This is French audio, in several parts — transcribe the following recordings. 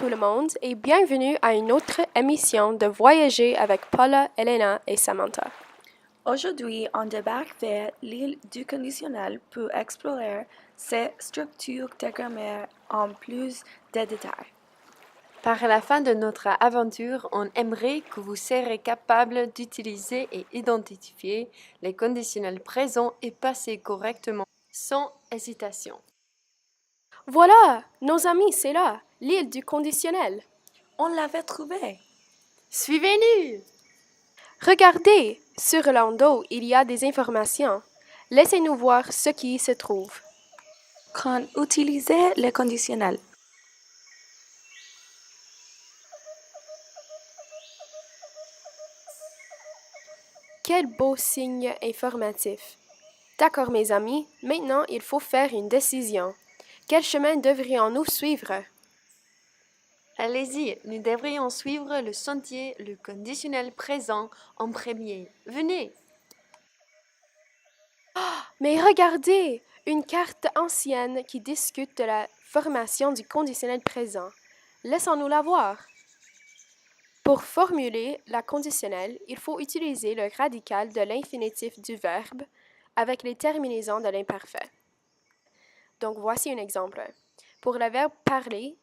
tout le monde et bienvenue à une autre émission de Voyager avec Paula, Elena et Samantha. Aujourd'hui, on débarque vers l'île du conditionnel pour explorer ses structures de grammaire en plus de détails. Par la fin de notre aventure, on aimerait que vous serez capable d'utiliser et identifier les conditionnels présents et passés correctement, sans hésitation. Voilà, nos amis, c'est là, l'île du conditionnel. On l'avait trouvé! Suivez-nous! Regardez, sur l'endos, il y a des informations. Laissez-nous voir ce qui y se trouve. Quand utiliser le conditionnel. Quel beau signe informatif. D'accord, mes amis, maintenant il faut faire une décision. Quel chemin devrions-nous suivre? Allez-y, nous devrions suivre le sentier, le conditionnel présent en premier. Venez! Mais regardez, une carte ancienne qui discute de la formation du conditionnel présent. Laissons-nous la voir. Pour formuler la conditionnelle, il faut utiliser le radical de l'infinitif du verbe avec les terminaisons de l'imparfait. Donc voici un exemple. Pour le verbe parler,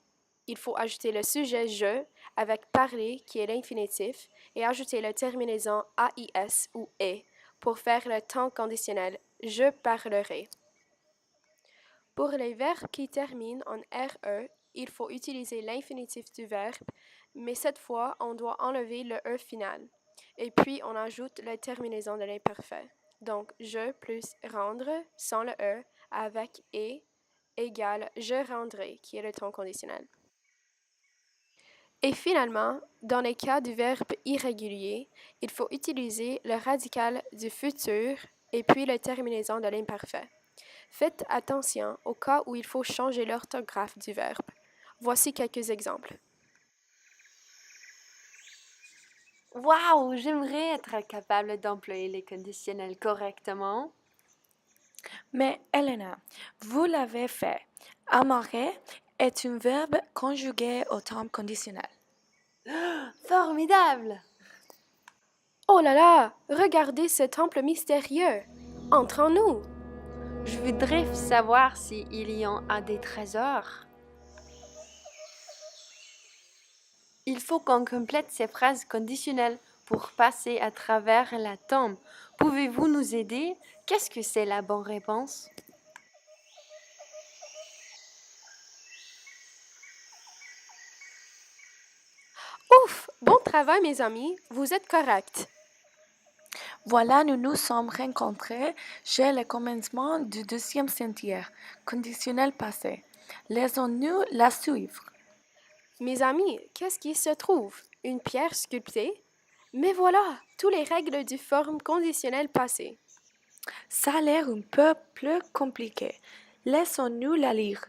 il faut ajouter le sujet je avec parler qui est l'infinitif et ajouter la terminaison AIS ou est pour faire le temps conditionnel je parlerai. Pour les verbes qui terminent en RE, il faut utiliser l'infinitif du verbe, mais cette fois, on doit enlever le E final. Et puis, on ajoute la terminaison de l'imparfait. Donc, je plus rendre sans le E avec et égale je rendrai, qui est le temps conditionnel. Et finalement, dans les cas du verbe irrégulier, il faut utiliser le radical du futur et puis la terminaison de l'imparfait. Faites attention au cas où il faut changer l'orthographe du verbe. Voici quelques exemples. Waouh, j'aimerais être capable d'employer les conditionnels correctement. Mais Elena, vous l'avez fait. Amare est un verbe conjugué au temps conditionnel. Formidable! Oh là là, regardez ce temple mystérieux. Entrons-nous. Je voudrais savoir s'il y en a des trésors. Il faut qu'on complète ces phrases conditionnelles pour passer à travers la tombe. Pouvez-vous nous aider? Qu'est-ce que c'est la bonne réponse? Ouf, bon travail mes amis, vous êtes corrects. Voilà, nous nous sommes rencontrés chez le commencement du deuxième sentier, conditionnel passé. Laissons-nous la suivre. Mes amis, qu'est-ce qui se trouve? Une pierre sculptée? Mais voilà, toutes les règles du forme conditionnel passé. Ça a l'air un peu plus compliqué. Laissons-nous la lire.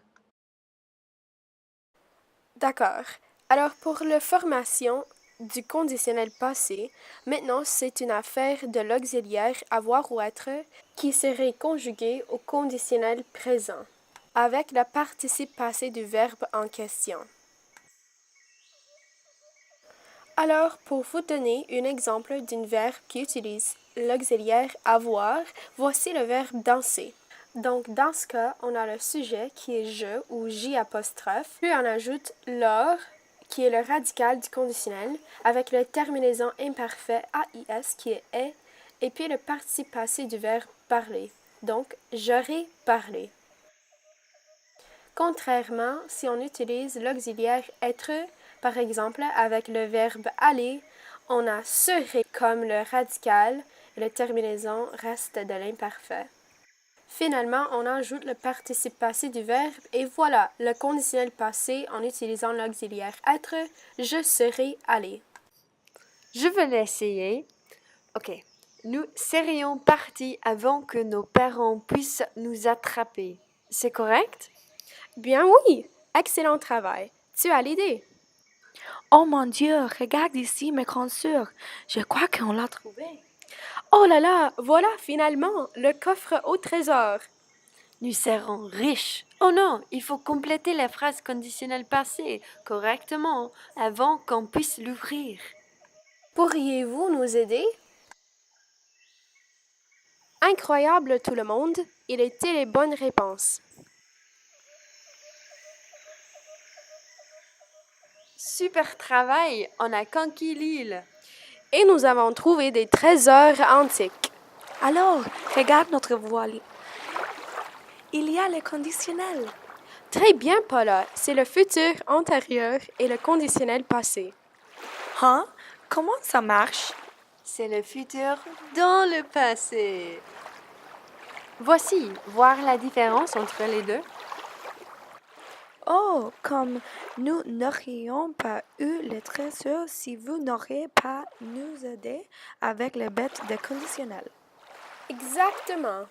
D'accord. Alors pour la formation du conditionnel passé, maintenant c'est une affaire de l'auxiliaire avoir ou être qui serait conjugué au conditionnel présent avec le participe passé du verbe en question. Alors, pour vous donner un exemple d'un verbe qui utilise l'auxiliaire avoir, voici le verbe danser. Donc, dans ce cas, on a le sujet qui est je ou j apostrophe, puis on ajoute lors, qui est le radical du conditionnel, avec la terminaison imparfait AIS qui est, et puis le participe passé du verbe parler. Donc, j'aurais parlé. Contrairement, si on utilise l'auxiliaire être, par exemple, avec le verbe aller, on a serait comme le radical et la terminaison reste de l'imparfait. Finalement, on ajoute le participe passé du verbe et voilà le conditionnel passé en utilisant l'auxiliaire être, je serais allé. Je vais l'essayer. Ok. Nous serions partis avant que nos parents puissent nous attraper. C'est correct? Bien oui, excellent travail. Tu as l'idée. Oh mon Dieu, regarde ici mes consures. Je crois qu'on l'a trouvé. Oh là là, voilà finalement le coffre au trésor. Nous serons riches. Oh non, il faut compléter la phrase conditionnelle passée correctement avant qu'on puisse l'ouvrir. Pourriez-vous nous aider? Incroyable tout le monde, il était les bonnes réponses. Super travail, on a conquis l'île. Et nous avons trouvé des trésors antiques. Alors, regarde notre voile. Il y a le conditionnel. Très bien, Paula, c'est le futur antérieur et le conditionnel passé. Hein? Comment ça marche? C'est le futur dans le passé. Voici, voir la différence entre les deux. Oh, comme nous n'aurions pas eu le trésor si vous n'auriez pas nous aidé avec les bêtes de conditionnel. Exactement.